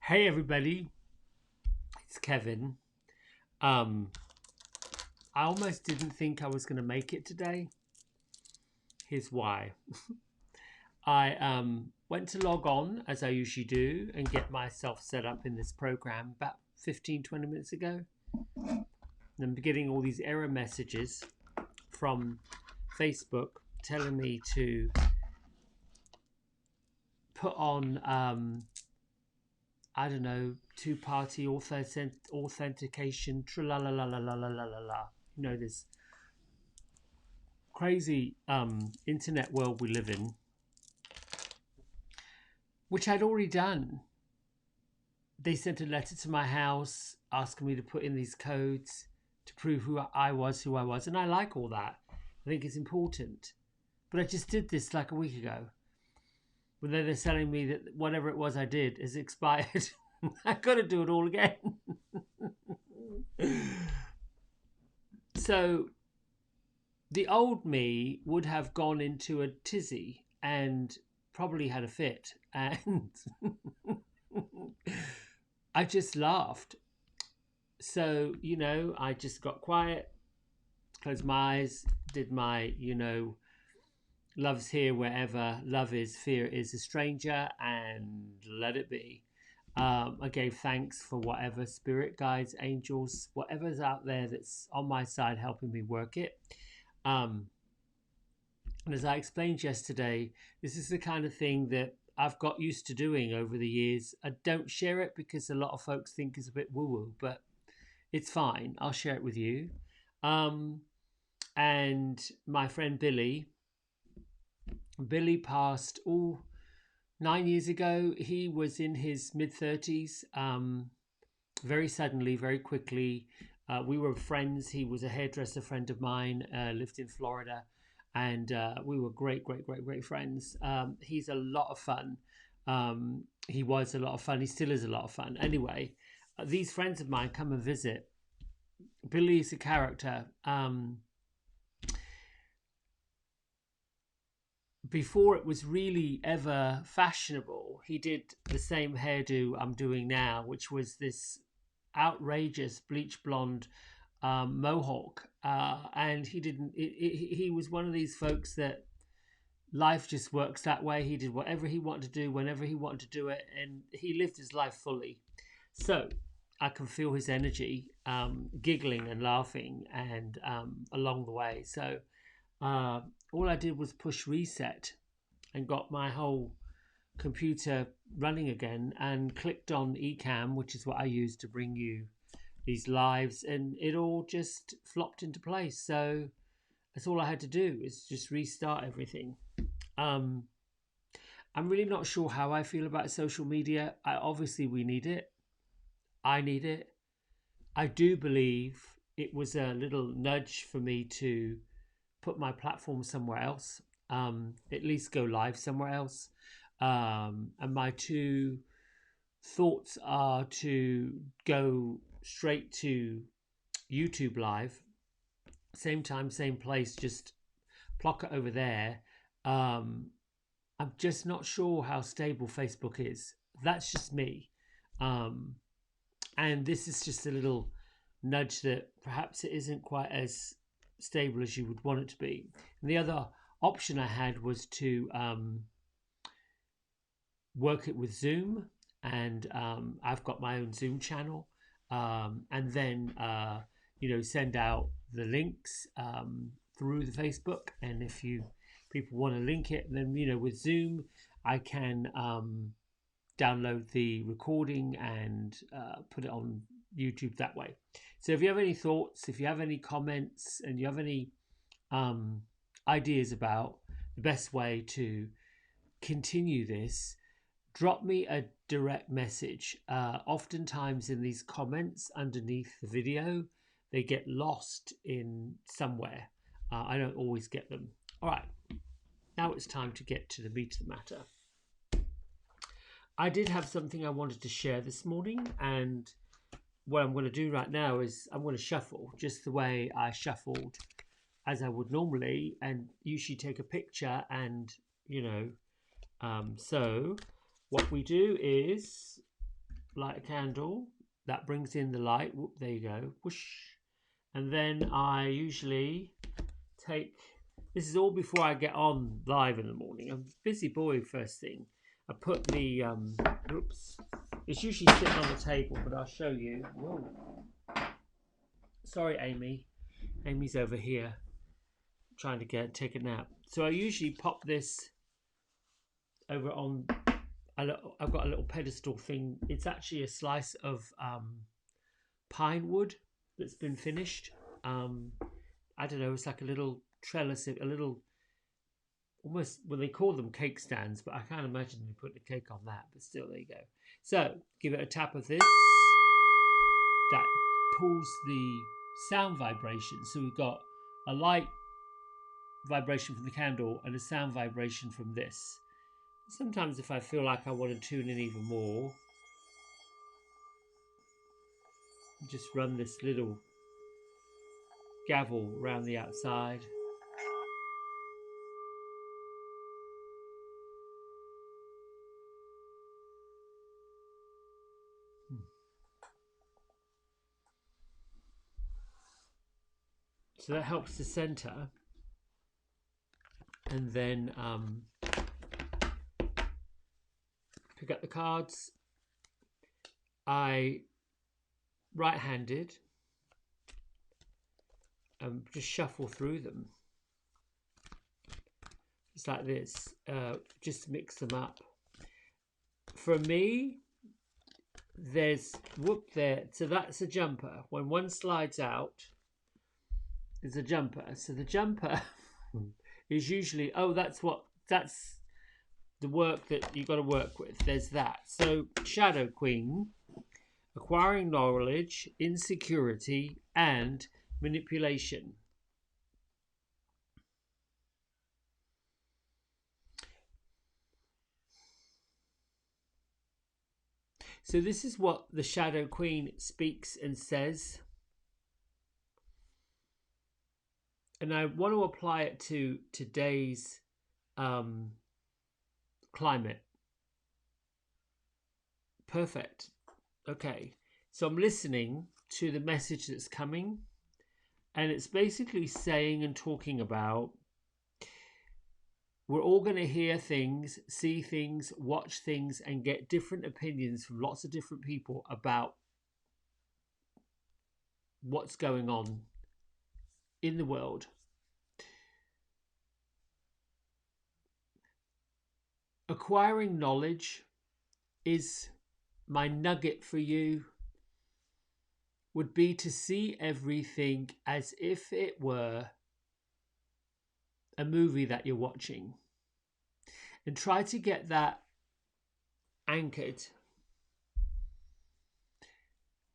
Hey everybody, it's Kevin. Um, I almost didn't think I was going to make it today. Here's why. I went to log on as I usually do and get myself set up in this program about 15-20 minutes ago. And I'm getting all these error messages from Facebook telling me to put on, I don't know, two-party authentication, la la la la la la la la. You know, this crazy internet world we live in, which I'd already done. They sent a letter to my house asking me to put in these codes to prove who I was, and I like all that. I think it's important. But I just did this like a week ago. But then they're telling me that whatever it was I did is expired. I got to do it all again. So the old me would have gone into a tizzy and probably had a fit. And I just laughed. So, I just got quiet, closed my eyes, did my, love's here wherever love is, fear is a stranger, and let it be. I gave thanks for whatever spirit guides, angels, whatever's out there that's on my side helping me work it. Um, and as I explained yesterday, this is the kind of thing that I've got used to doing over the years. I don't share it because a lot of folks think it's a bit woo woo, but it's fine. I'll share it with you. Um, and my friend Billy passed 9 years ago. He was in his mid 30s, very suddenly, very quickly. We were friends. He was a hairdresser friend of mine, lived in Florida, and we were great, great, great, great friends. He's a lot of fun. He was a lot of fun. He still is a lot of fun. Anyway, these friends of mine come and visit. Billy's a character. Before it was really ever fashionable, he did the same hairdo I'm doing now, which was this outrageous bleach blonde mohawk. And he didn't, he was one of these folks that life just works that way. He did whatever he wanted to do, whenever he wanted to do it, and he lived his life fully. So I can feel his energy, giggling and laughing, and along the way. So uh, all I did was push reset and got my whole computer running again and clicked on Ecamm, which is what I use to bring you these lives, and it all just flopped into place. So that's all I had to do is just restart everything. Um, I'm really not sure how I feel about social media. Obviously, we need it. I need it. I do believe it was a little nudge for me to put my platform somewhere else, at least go live somewhere else. And my two thoughts are to go straight to YouTube live, same time, same place, just plock it over there. Um, I'm just not sure how stable Facebook is. That's just me. Um, and this is just a little nudge that perhaps it isn't quite as stable as you would want it to be. And the other option I had was to work it with Zoom, and I've got my own Zoom channel, and then send out the links through the Facebook. And if people want to link it, then with Zoom I can download the recording and put it on YouTube that way. So if you have any thoughts, if you have any comments, and you have any ideas about the best way to continue this, drop me a direct message. Oftentimes in these comments underneath the video, they get lost in somewhere. I don't always get them. All right, now it's time to get to the meat of the matter. I did have something I wanted to share this morning, and what I'm going to do right now is I'm going to shuffle just the way I shuffled as I would normally, and usually take a picture. And so what we do is light a candle. That brings in the light. Whoop, there you go. Whoosh. And then I usually take, this is all before I get on live in the morning. I'm a busy boy first thing. I put the, oops, it's usually sitting on the table, but I'll show you. Whoa. Sorry, Amy. Amy's over here trying to take a nap. So I usually pop this over on, I've got a little pedestal thing. It's actually a slice of pine wood that's been finished. I don't know, it's like a little trellis, a little, almost, well, they call them cake stands, but I can't imagine you put the cake on that, but still, there you go. So give it a tap of this. That pulls the sound vibration. So we've got a light vibration from the candle and a sound vibration from this. Sometimes if I feel like I want to tune in even more, just run this little gavel around the outside. So that helps to center. And then pick up the cards. I right-handed just shuffle through them. Just like this. Just mix them up. For me, there's whoop there. So that's a jumper. When one slides out, there's a jumper. So the jumper is usually, oh, that's the work that you've got to work with. There's that. So Shadow Queen, acquiring knowledge, insecurity, and manipulation. So this is what the Shadow Queen speaks and says. And I want to apply it to today's climate. Perfect. Okay. So I'm listening to the message that's coming. And it's basically saying and talking about, we're all going to hear things, see things, watch things, and get different opinions from lots of different people about what's going on in the world. Acquiring knowledge is my nugget for you, would be to see everything as if it were a movie that you're watching, and try to get that anchored.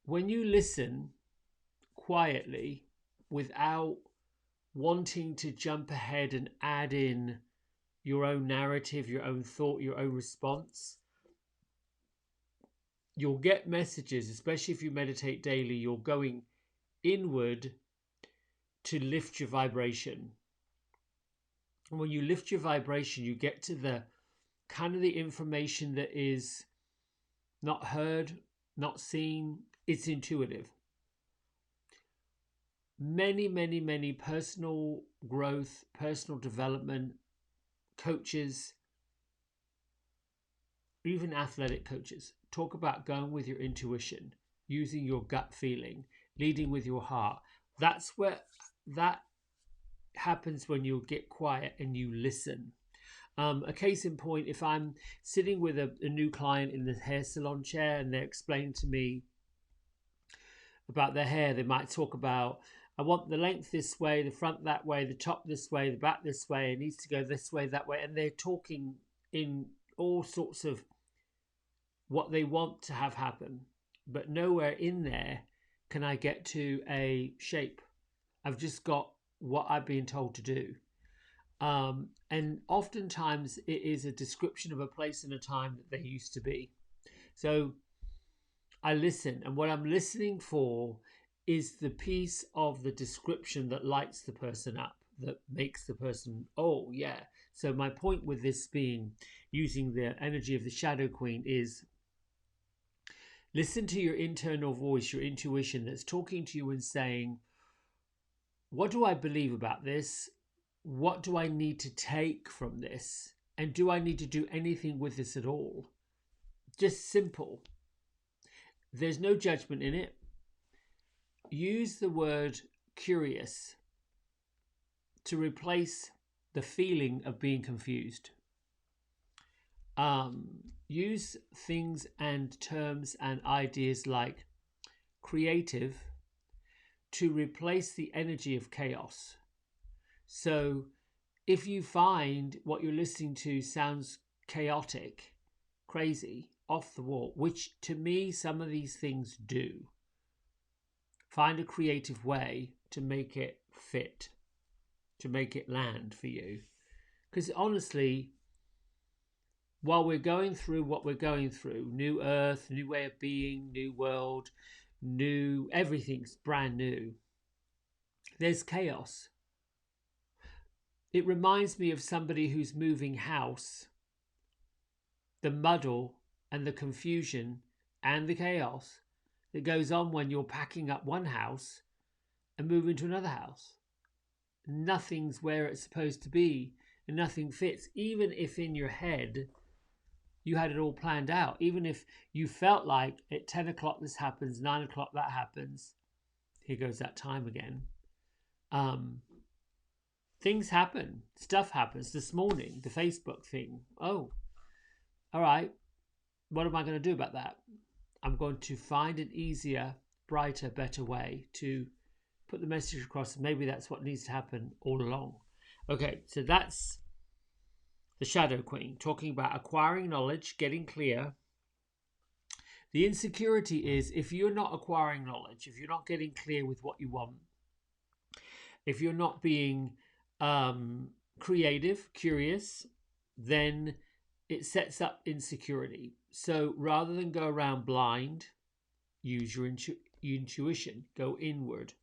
When you listen quietly without wanting to jump ahead and add in your own narrative, your own thought, your own response, you'll get messages, especially if you meditate daily, you're going inward to lift your vibration. And when you lift your vibration, you get to the kind of the information that is not heard, not seen, it's intuitive. Many personal growth, personal development coaches, even athletic coaches, talk about going with your intuition, using your gut feeling, leading with your heart. That's where that happens when you get quiet and you listen. A case in point, if I'm sitting with a new client in the hair salon chair and they're explaining to me about their hair, they might talk about, I want the length this way, the front that way, the top this way, the back this way, it needs to go this way, that way. And they're talking in all sorts of what they want to have happen. But nowhere in there can I get to a shape. I've just got what I've been told to do. And oftentimes it is a description of a place and a time that they used to be. So I listen, and what I'm listening for is the piece of the description that lights the person up, that makes the person, oh yeah. So my point with this being, using the energy of the Shadow Queen, is Listen to your internal voice, your intuition that's talking to you and saying, what do I believe about this? What do I need to take from this? And do I need to do anything with this at all? Just simple. There's no judgment in it. Use the word curious to replace the feeling of being confused. Use things and terms and ideas like creative to replace the energy of chaos. So if you find what you're listening to sounds chaotic, crazy, off the wall, which to me some of these things do, find a creative way to make it fit, to make it land for you. Because honestly, while we're going through what we're going through, new earth, new way of being, new world, new, everything's brand new, there's chaos. It reminds me of somebody who's moving house. The muddle and the confusion and the chaos that goes on when you're packing up one house and moving to another house. Nothing's where it's supposed to be and nothing fits, even if in your head you had it all planned out. Even if you felt like at 10 o'clock this happens, 9 o'clock that happens. Here goes that time again. Things happen. Stuff happens. This morning, the Facebook thing. Oh, all right. What am I going to do about that? I'm going to find an easier, brighter, better way to put the message across. Maybe that's what needs to happen all along. Okay, so that's the Shadow Queen, talking about acquiring knowledge, getting clear. The insecurity is if you're not acquiring knowledge, if you're not getting clear with what you want, if you're not being creative, curious, then it sets up insecurity. So rather than go around blind, use your intuition, go inward.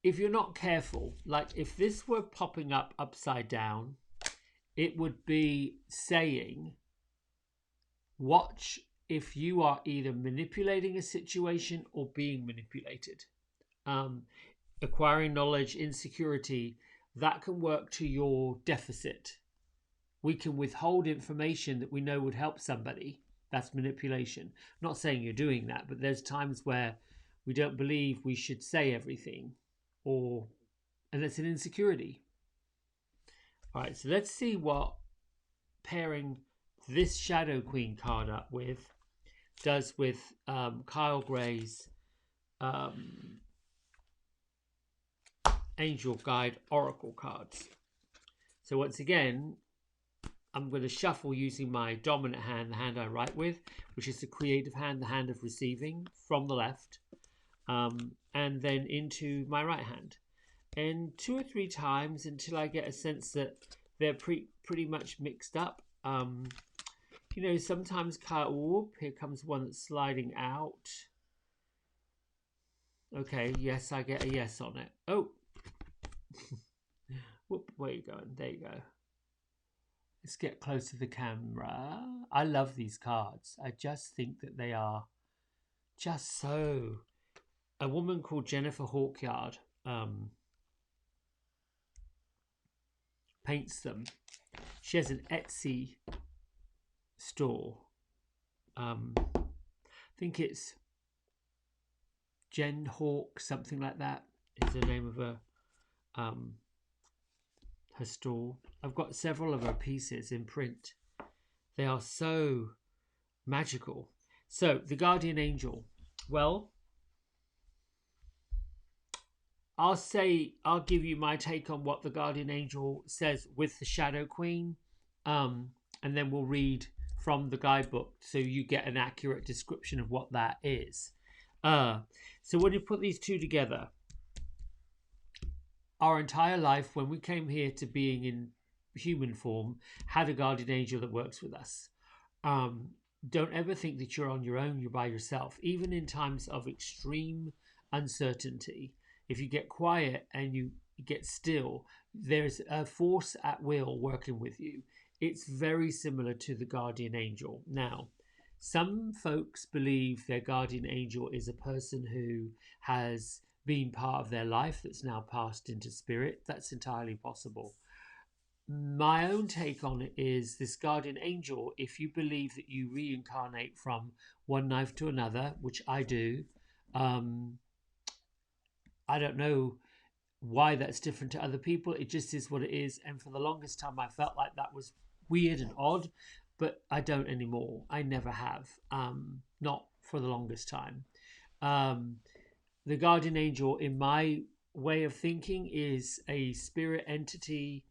If you're not careful, like if this were popping up upside down, it would be saying, watch if you are either manipulating a situation or being manipulated. Acquiring knowledge, insecurity, that can work to your deficit. We can withhold information that we know would help somebody. That's manipulation. I'm not saying you're doing that, but there's times where we don't believe we should say everything, and it's an insecurity. All right, so let's see what pairing this Shadow Queen card up with does with Kyle Gray's Angel Guide Oracle cards. So once again, I'm going to shuffle using my dominant hand, the hand I write with, which is the creative hand, the hand of receiving, from the left, and then into my right hand. And 2 or 3 times until I get a sense that they're pretty much mixed up. You know, sometimes, whoop, here comes one that's sliding out. Okay, yes, I get a yes on it. Oh, whoop, where are you going? There you go. Let's get close to the camera. I love these cards. I just think that they are just so... A woman called Jennifer Hawkyard paints them. She has an Etsy store. I think it's Jen Hawk, something like that is the name of her store. I've got several of her pieces in print. They are so magical. So the Guardian Angel. Well, I'll give you my take on what the Guardian Angel says with the Shadow Queen, and then we'll read from the guidebook so you get an accurate description of what that is. So when you put these two together, our entire life, when we came here to being in human form, had a Guardian Angel that works with us. Don't ever think that you're on your own, you're by yourself. Even in times of extreme uncertainty, if you get quiet and you get still, there's a force at will working with you. It's very similar to the Guardian Angel. Now, Some folks believe their guardian angel is a person who has been part of their life that's now passed into spirit. That's entirely possible. My own take on it is this guardian angel, if you believe that you reincarnate from one life to another, which I do, um, I don't know why that's different to other people. It just is what it is. And for the longest time, I felt like that was weird and odd, but I don't anymore. I never have, not for the longest time. Um, the guardian angel, in my way of thinking, is a spirit entity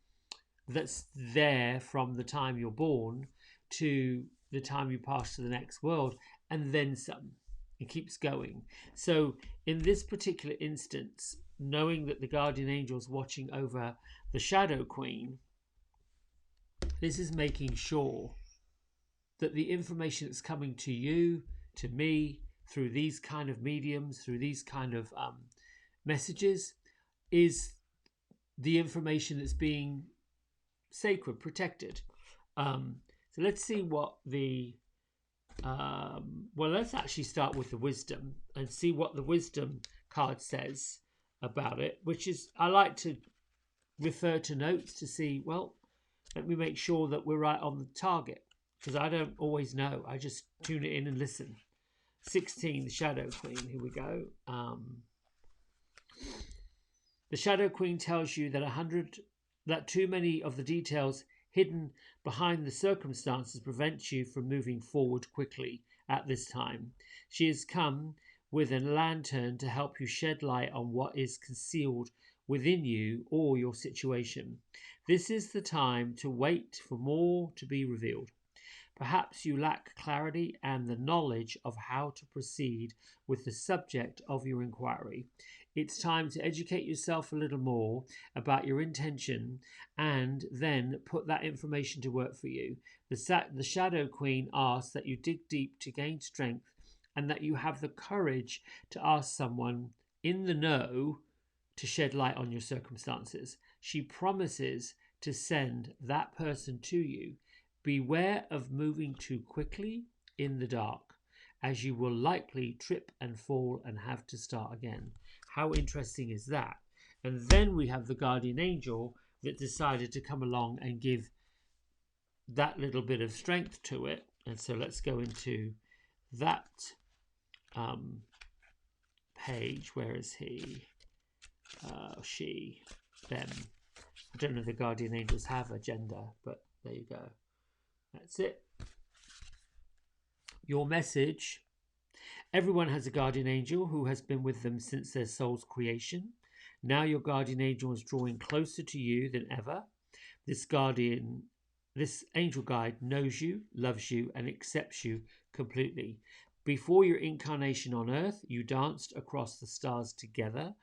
that's there from the time you're born to the time you pass to the next world, and then some. It keeps going. So, in this particular instance, knowing that the guardian angel is watching over the Shadow Queen, this is making sure that the information that's coming to you, to me, through these kind of mediums, through these kind of messages, is the information that's being sacred, protected. So let's see what the well, let's actually start with the wisdom and see what the wisdom card says about it, which is, I like to refer to notes to see, well, let me make sure that we're right on the target, because I don't always know. I just tune it in and listen. 16, the Shadow Queen. Here we go. The Shadow Queen tells you that too many of the details hidden behind the circumstances prevent you from moving forward quickly at this time. She has come with a lantern to help you shed light on what is concealed within you or your situation. This is the time to wait for more to be revealed. Perhaps you lack clarity and the knowledge of how to proceed with the subject of your inquiry. It's time to educate yourself a little more about your intention and then put that information to work for you. The Shadow Queen asks that you dig deep to gain strength and that you have the courage to ask someone in the know to shed light on your circumstances. She promises to send that person to you. Beware of moving too quickly in the dark, as you will likely trip and fall and have to start again. How interesting is that? And then we have the guardian angel that decided to come along and give that little bit of strength to it. And so let's go into that page. Where is he? She, them. I don't know if the guardian angels have a gender, but there you go. That's it. Your message. Everyone has a guardian angel who has been with them since their soul's creation. Now your guardian angel is drawing closer to you than ever. This angel guide knows you, loves you, and accepts you completely. Before your incarnation on Earth, you danced across the stars together.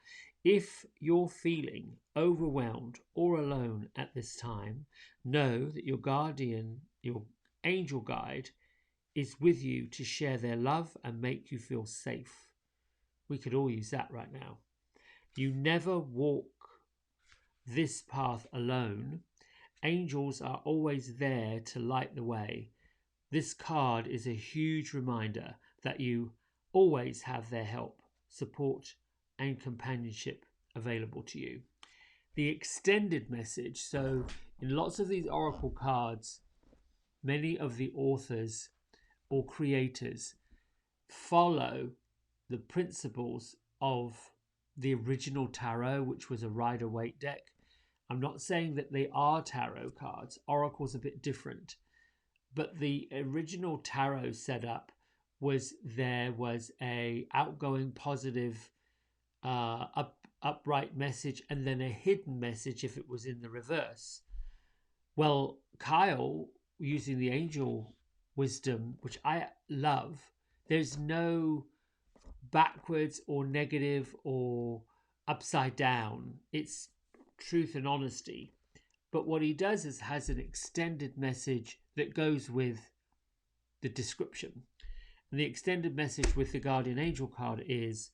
If you're feeling overwhelmed or alone at this time, know that your angel guide, is with you to share their love and make you feel safe. We could all use that right now. You never walk this path alone. Angels are always there to light the way. This card is a huge reminder that you always have their help, support, and companionship available to you. The extended message. So in lots of these oracle cards, many of the authors or creators follow the principles of the original tarot, which was a Rider-Waite deck. I'm not saying that they are tarot cards. Oracle's a bit different. But the original tarot setup was there was a outgoing, positive, upright message, and then a hidden message if it was in the reverse. Well, Kyle, using the angel wisdom, which I love, there's no backwards or negative or upside down. It's truth and honesty. But what he does is has an extended message that goes with the description. And the extended message with the guardian angel card is,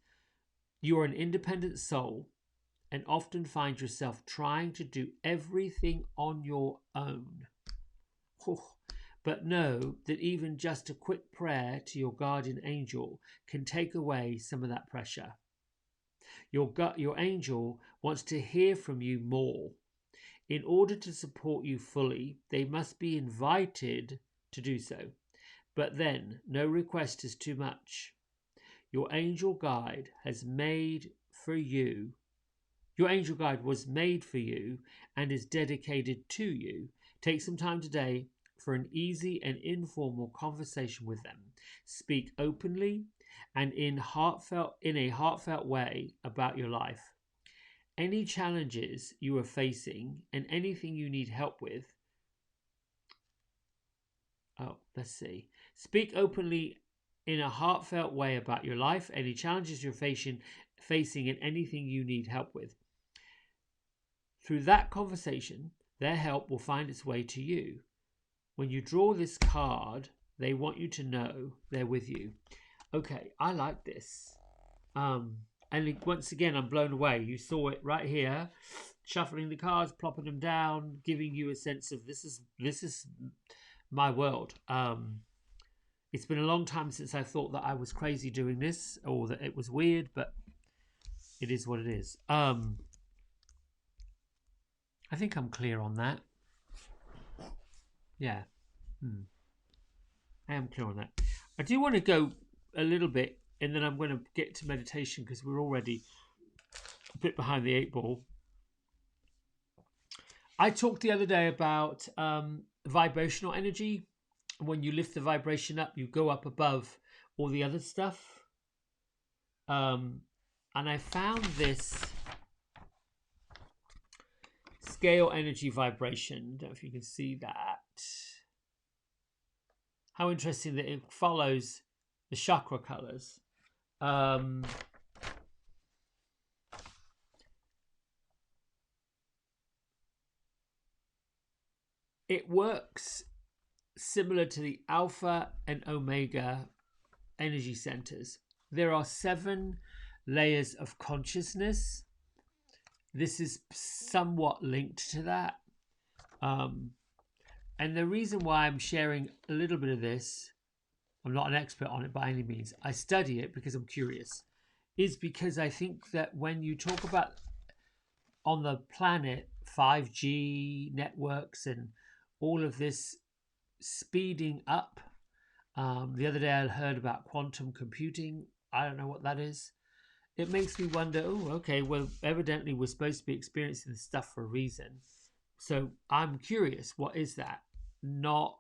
you are an independent soul and often find yourself trying to do everything on your own. but know that even just a quick prayer to your guardian angel can take away some of that pressure. Your angel wants to hear from you more. In order to support you fully, they must be invited to do so. But then, no request is too much. Your angel guide has made for you. Your angel guide was made for you and is dedicated to you. Take some time today for an easy and informal conversation with them. Speak openly and in a heartfelt way about your life. Any challenges you are facing and anything you need help with. Speak openly in a heartfelt way about your life, any challenges you're facing and anything you need help with. Through that conversation, their help will find its way to you. When you draw this card, they want you to know they're with you. Okay, I like this. And once again, I'm blown away. You saw it right here, shuffling the cards, plopping them down, giving you a sense of this is my world. It's been a long time since I thought that I was crazy doing this or that it was weird, but it is what it is. I think I'm clear on that. Yeah. I am clear on that. I do want to go a little bit and then I'm going to get to meditation because we're already a bit behind the 8 ball. I talked the other day about vibrational energy. When you lift the vibration up, you go up above all the other stuff. And I found this scale energy vibration. I don't know if you can see that. How interesting that it follows the chakra colors. It works similar to the alpha and omega energy centers. There are 7 layers of consciousness. This is somewhat linked to that. And the reason why I'm sharing a little bit of this, I'm not an expert on it by any means, I study it because I'm curious, is because I think that when you talk about on the planet 5G networks and all of this speeding up, the other day I heard about quantum computing. I don't know what that is. It makes me wonder, okay, well, evidently we're supposed to be experiencing this stuff for a reason. So I'm curious, what is that? Not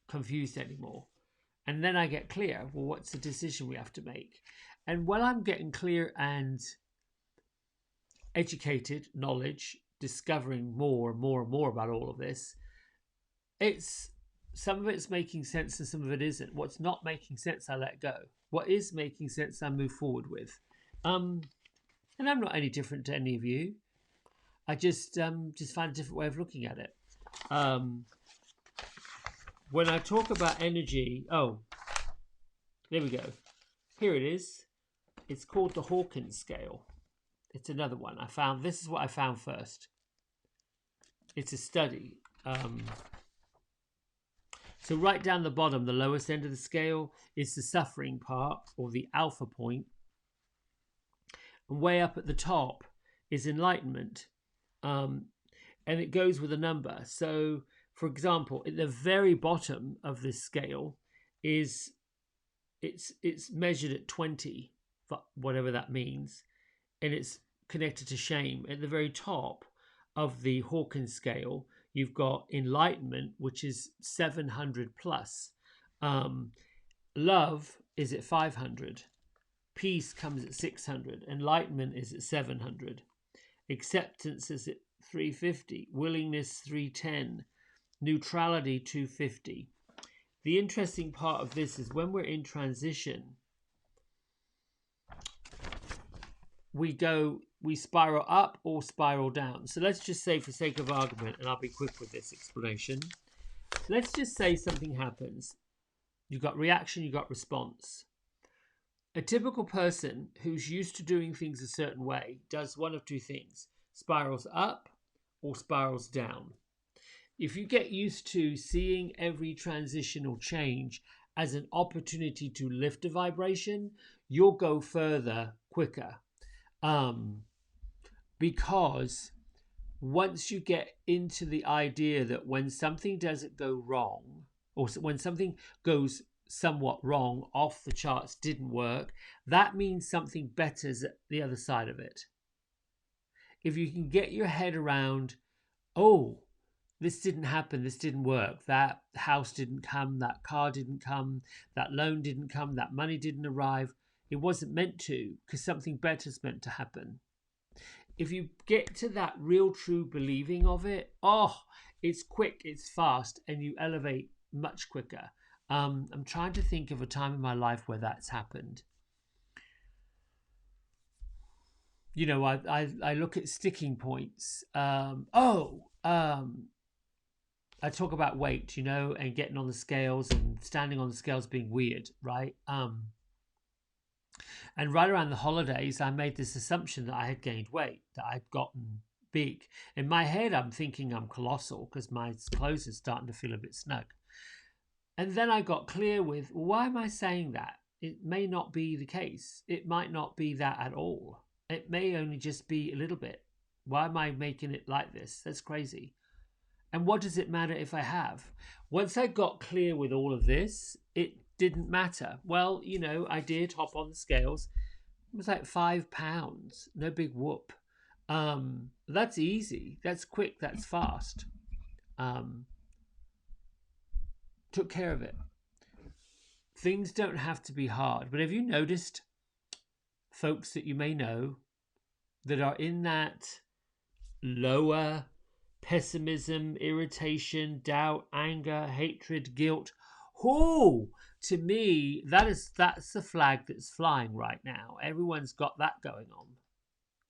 confused anymore. And then I get clear, well, what's the decision we have to make? And while I'm getting clear and educated, knowledge, discovering more and more and more about all of this, some of it's making sense and some of it isn't. What's not making sense, I let go. What is making sense, I move forward with. And I'm not any different to any of you. I just find a different way of looking at it. When I talk about energy, there we go. Here it is. It's called the Hawkins Scale. It's another one. This is what I found first. It's a study. So right down the bottom, the lowest end of the scale is the suffering part, or the alpha point. And way up at the top is enlightenment. And it goes with a number. So, for example, at the very bottom of this scale it's measured at 20, whatever that means, and it's connected to shame. At the very top of the Hawkins scale, you've got enlightenment, which is 700 plus. Love is at 500. Peace comes at 600. Enlightenment is at 700. Acceptance is at 350. Willingness 310. Neutrality 250. The interesting part of this is when we're in transition, we spiral up or spiral down. So let's just say, for sake of argument, and I'll be quick with this explanation, let's just say something happens. You've got reaction, you've got response. A typical person who's used to doing things a certain way does one of two things: spirals up or spirals down. If you get used to seeing every transitional change as an opportunity to lift a vibration, you'll go further quicker. Because once you get into the idea that when something doesn't go wrong, or when something goes somewhat wrong, off the charts, didn't work, that means something better's at the other side of it. If you can get your head around, oh, this didn't happen, this didn't work, that house didn't come, that car didn't come, that loan didn't come, that money didn't arrive, it wasn't meant to, because something better's meant to happen. If you get to that real true believing of it, oh, it's quick, it's fast, and you elevate much quicker. I'm trying to think of a time in my life where that's happened. You know, I look at sticking points. I talk about weight, you know, and getting on the scales and standing on the scales being weird, right? And right around the holidays, I made this assumption that I had gained weight, that I'd gotten big. In my head, I'm thinking I'm colossal because my clothes are starting to feel a bit snug. And then I got clear with, why am I saying that? It may not be the case. It might not be that at all. It may only just be a little bit. Why am I making it like this? That's crazy. And what does it matter if I have? Once I got clear with all of this, it didn't matter. Well, you know, I did hop on the scales. It was like 5 pounds. No big whoop. That's easy. That's quick. That's fast. Took care of it. Things don't have to be hard. But have you noticed folks that you may know that are in that lower pessimism, irritation, doubt, anger, hatred, guilt? Oh, to me, that's the flag that's flying right now. Everyone's got that going on.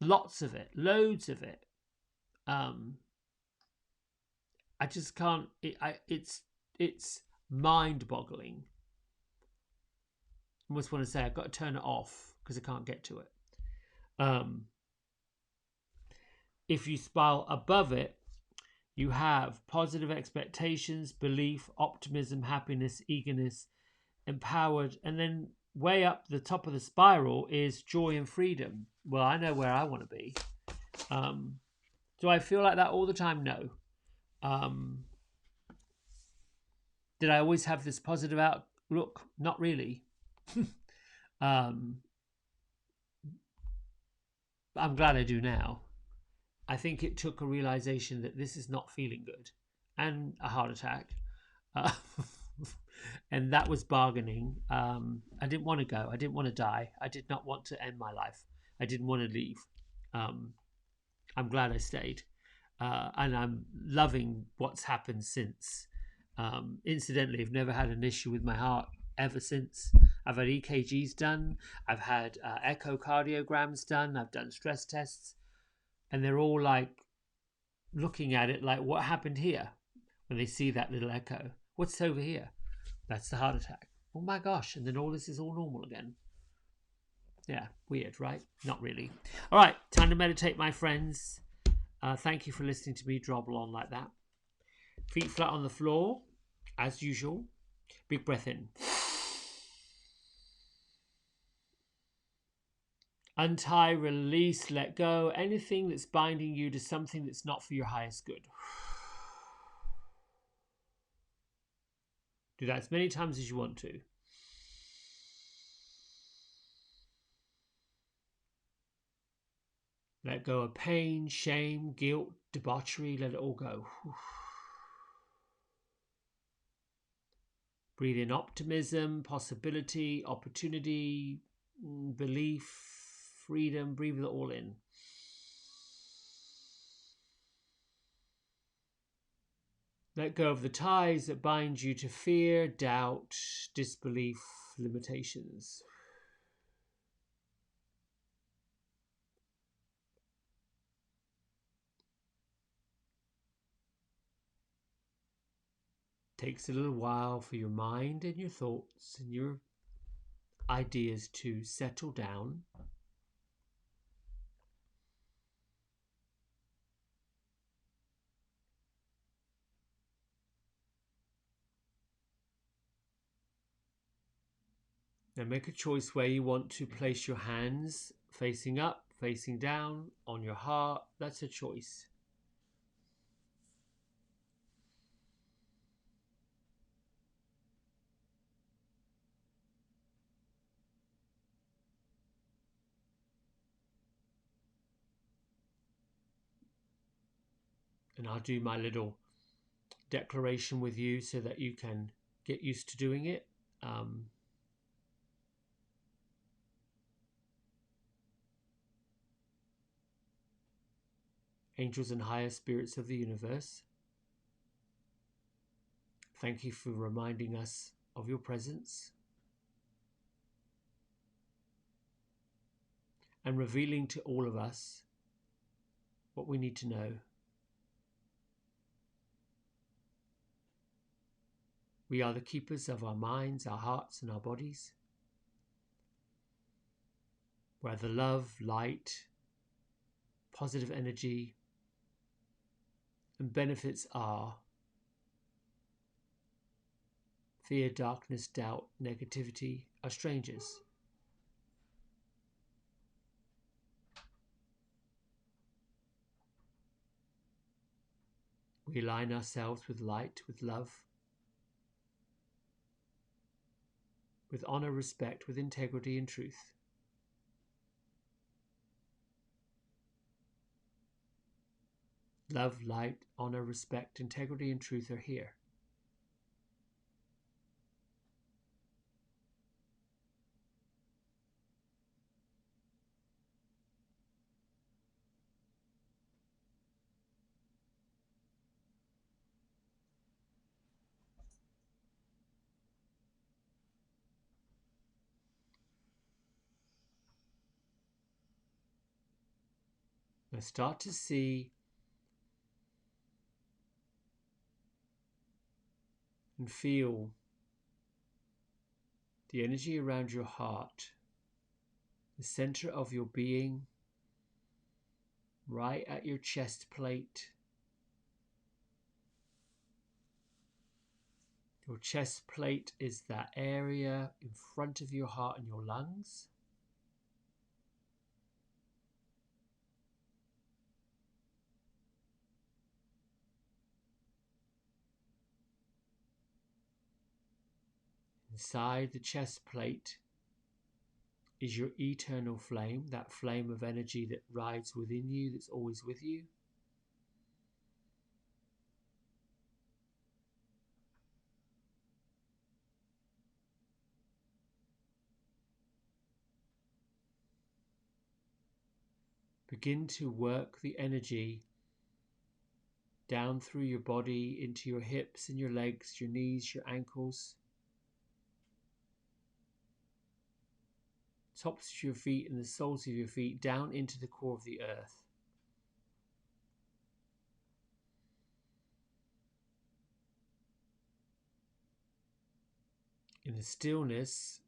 Lots of it, loads of it. I just can't. It's mind-boggling. I almost want to say I've got to turn it off because I can't get to it. If you spiral above it, you have positive expectations, belief, optimism, happiness, eagerness, empowered, and then way up the top of the spiral is joy and freedom. Well, I know where I want to be. Do I feel like that all the time? No. Did I always have this positive outlook? Not really. I'm glad I do now. I think it took a realization that this is not feeling good, and a heart attack. And that was bargaining. I didn't want to go. I didn't want to die. I did not want to end my life. I didn't want to leave. I'm glad I stayed. And I'm loving what's happened since. Incidentally, I've never had an issue with my heart ever since. I've had EKGs done. I've had echocardiograms done. I've done stress tests. And they're all like looking at it like, what happened here? When they see that little echo. What's over here? That's the heart attack. Oh my gosh. And then all this is all normal again. Yeah, weird, right? Not really. All right, time to meditate, my friends. Thank you for listening to me dribble on like that. Feet flat on the floor, as usual. Big breath in. Untie, release, let go. Anything that's binding you to something that's not for your highest good. Do that as many times as you want to. Let go of pain, shame, guilt, debauchery. Let it all go. Breathe in optimism, possibility, opportunity, belief, freedom. Breathe it all in. Let go of the ties that bind you to fear, doubt, disbelief, limitations. Takes a little while for your mind and your thoughts and your ideas to settle down. Now make a choice where you want to place your hands, facing up, facing down, on your heart. That's a choice. And I'll do my little declaration with you so that you can get used to doing it. Angels and higher spirits of the universe, thank you for reminding us of your presence and revealing to all of us what we need to know. We are the keepers of our minds, our hearts, and our bodies, where the love, light, positive energy, and benefits are. Fear, darkness, doubt, negativity are strangers. We align ourselves with light, with love, with honor, respect, with integrity and truth. Love, light, honor, respect, integrity, and truth are here. Now start to see and feel the energy around your heart, the center of your being, right at your chest plate. Your chest plate is that area in front of your heart and your lungs. Inside the chest plate is your eternal flame, that flame of energy that rides within you, that's always with you. Begin to work the energy down through your body, into your hips and your legs, your knees, your ankles, tops of your feet and the soles of your feet, down into the core of the earth. In the stillness,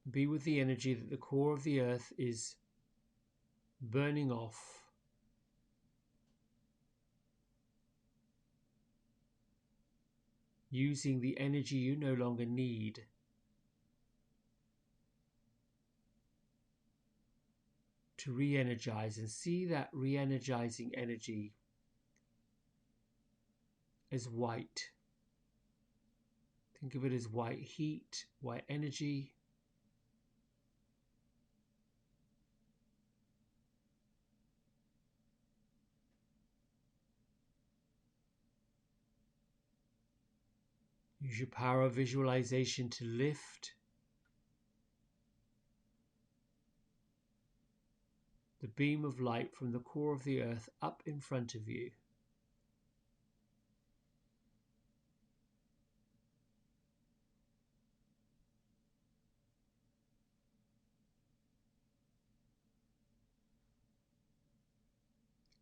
be with the energy that the core of the earth is burning off. Using the energy you no longer need to re-energize, and see that re-energizing energy as white. Think of it as white heat, white energy. Use your power of visualization to lift the beam of light from the core of the earth up in front of you.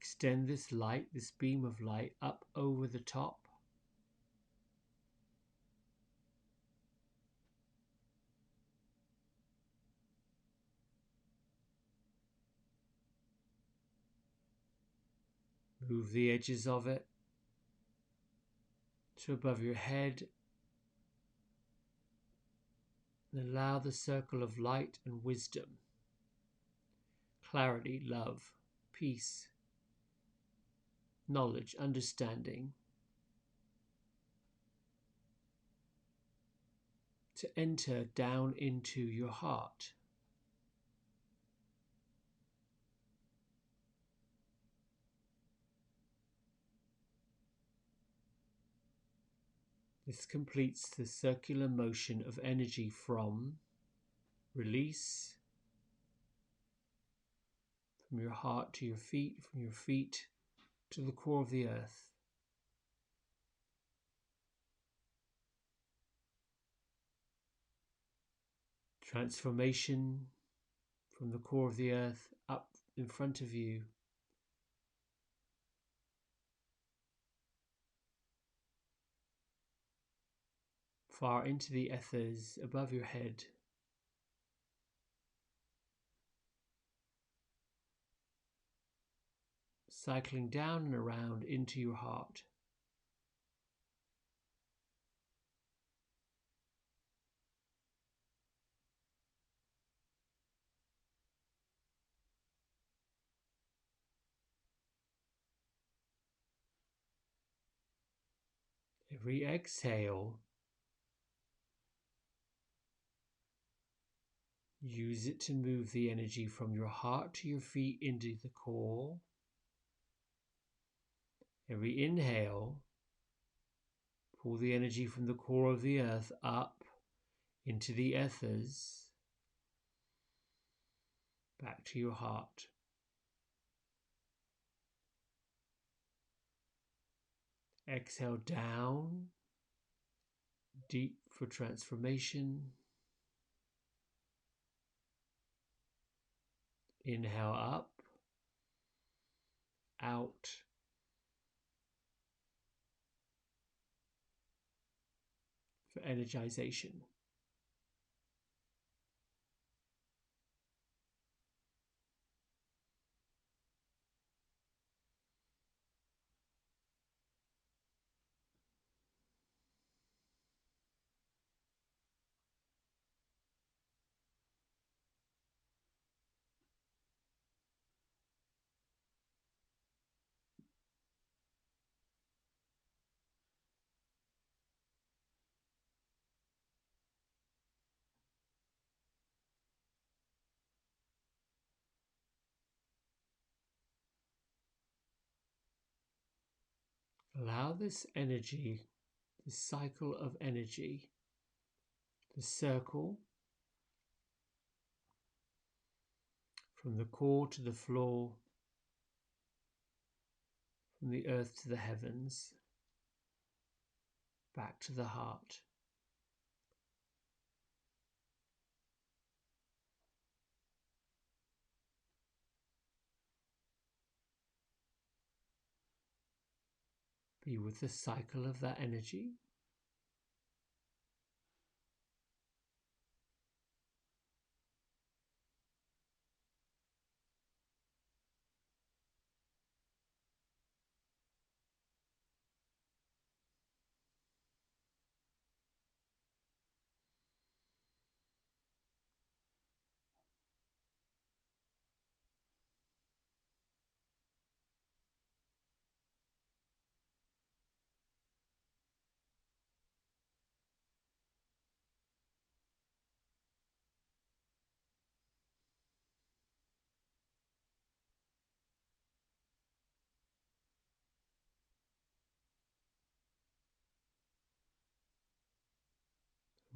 Extend this light, this beam of light, up over the top. Move the edges of it to above your head, And allow the circle of light and wisdom, clarity, love, peace, knowledge, understanding to enter down into your heart. This completes the circular motion of energy from release, from your heart to your feet, from your feet to the core of the earth. Transformation from the core of the earth up in front of you. Far into the ethers above your head. Cycling down and around into your heart. Every exhale, use it to move the energy from your heart to your feet into the core. Every inhale, pull the energy from the core of the earth up into the ethers, back to your heart. Exhale down, deep for transformation. Inhale up, out, for energization. Allow this energy, this cycle of energy, the circle from the core to the floor, from the earth to the heavens, back to the heart. Be with the cycle of that energy.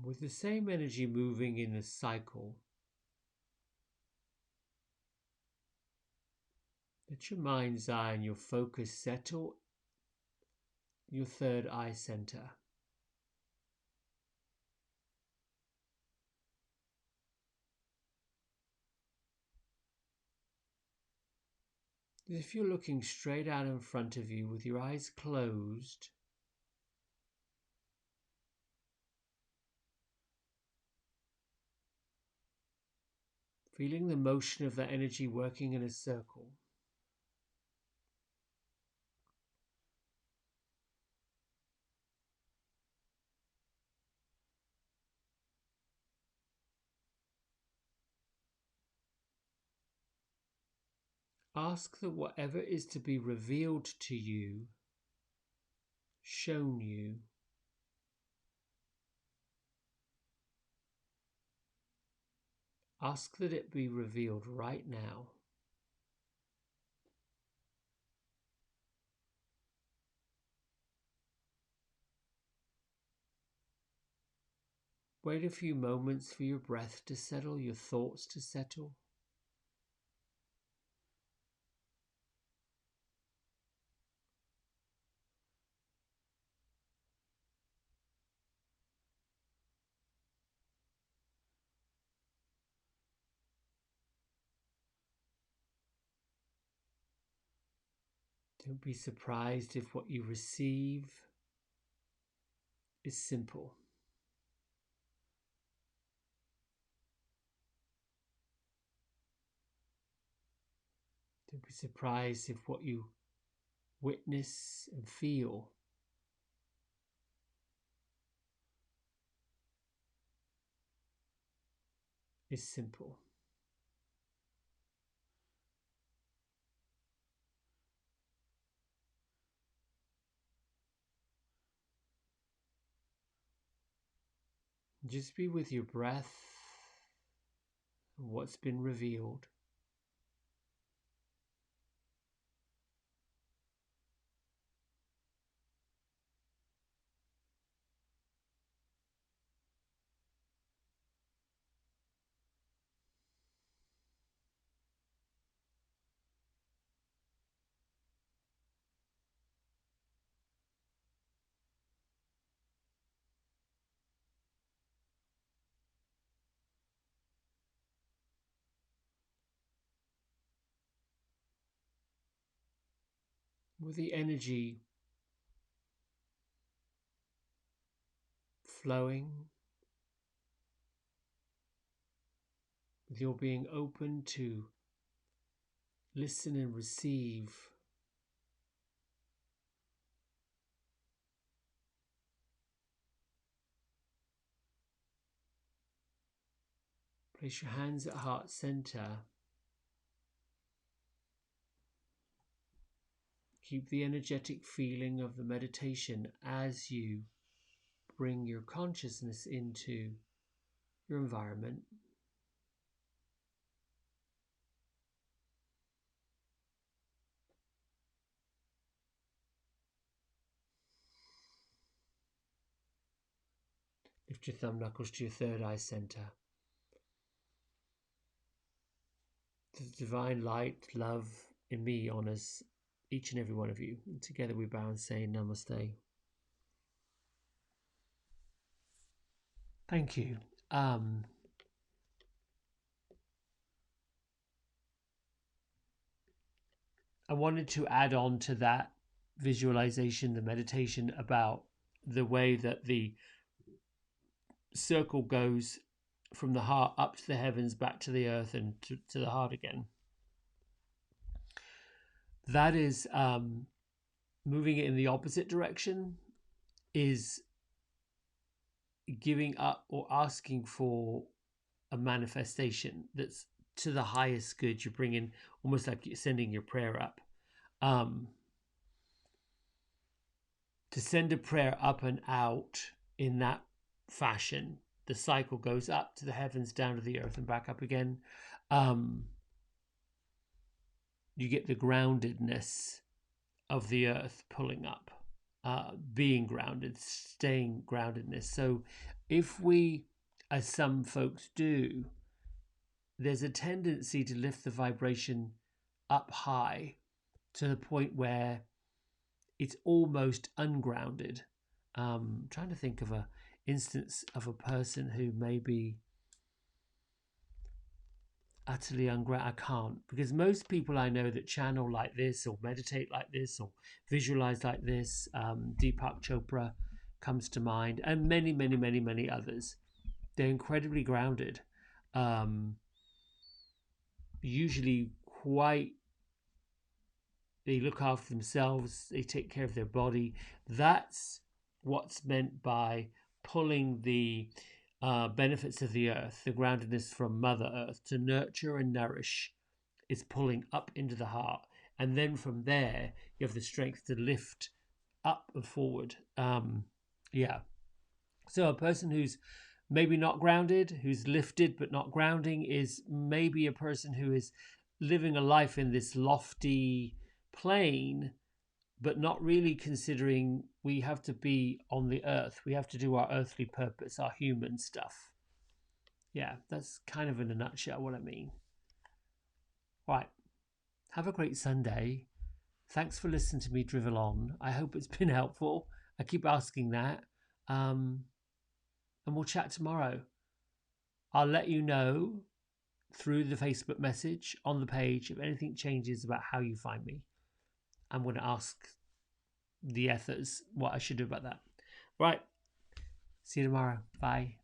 With the same energy moving in the cycle, let your mind's eye and your focus settle your third eye center. As if you're looking straight out in front of you with your eyes closed, feeling the motion of that energy working in a circle. Ask that whatever is to be revealed to you, shown you, ask that it be revealed right now. Wait a few moments for your breath to settle, your thoughts to settle. Don't be surprised if what you receive is simple. Don't be surprised if what you witness and feel is simple. Just be with your breath and what's been revealed. With the energy flowing, with your being open to listen and receive, place your hands at heart center. Keep the energetic feeling of the meditation as you bring your consciousness into your environment. Lift your thumb knuckles to your third eye center. The divine light, love in me honors each and every one of you. And together we bow and say namaste. Thank you. I wanted to add on to that visualization, the meditation, about the way that the circle goes from the heart up to the heavens, back to the earth, and to the heart again. That is moving it in the opposite direction, is giving up or asking for a manifestation that's to the highest good. You're bringing, almost like you're sending your prayer up. To send a prayer up and out in that fashion, the cycle goes up to the heavens, down to the earth, and back up again. You get the groundedness of the earth pulling up, being grounded, staying groundedness. So if we, as some folks do, there's a tendency to lift the vibration up high to the point where it's almost ungrounded. Trying to think of a instance of a person who may be utterly ungrounded. I can't, because most people I know that channel like this or meditate like this or visualize like this, Deepak Chopra comes to mind, and many, many, many, many others. They're incredibly grounded. Usually quite, they look after themselves, they take care of their body. That's what's meant by pulling the benefits of the earth, the groundedness from Mother Earth, to nurture and nourish is pulling up into the heart. And then from there, you have the strength to lift up and forward. Yeah. So a person who's maybe not grounded, who's lifted but not grounding, is maybe a person who is living a life in this lofty plane, but not really considering we have to be on the earth. We have to do our earthly purpose, our human stuff. Yeah, that's kind of in a nutshell what I mean. Right. Have a great Sunday. Thanks for listening to me drivel on. I hope it's been helpful. I keep asking that. And we'll chat tomorrow. I'll let you know through the Facebook message on the page if anything changes about how you find me. I'm going to ask the ethers what I should do about that. Right. See you tomorrow. Bye.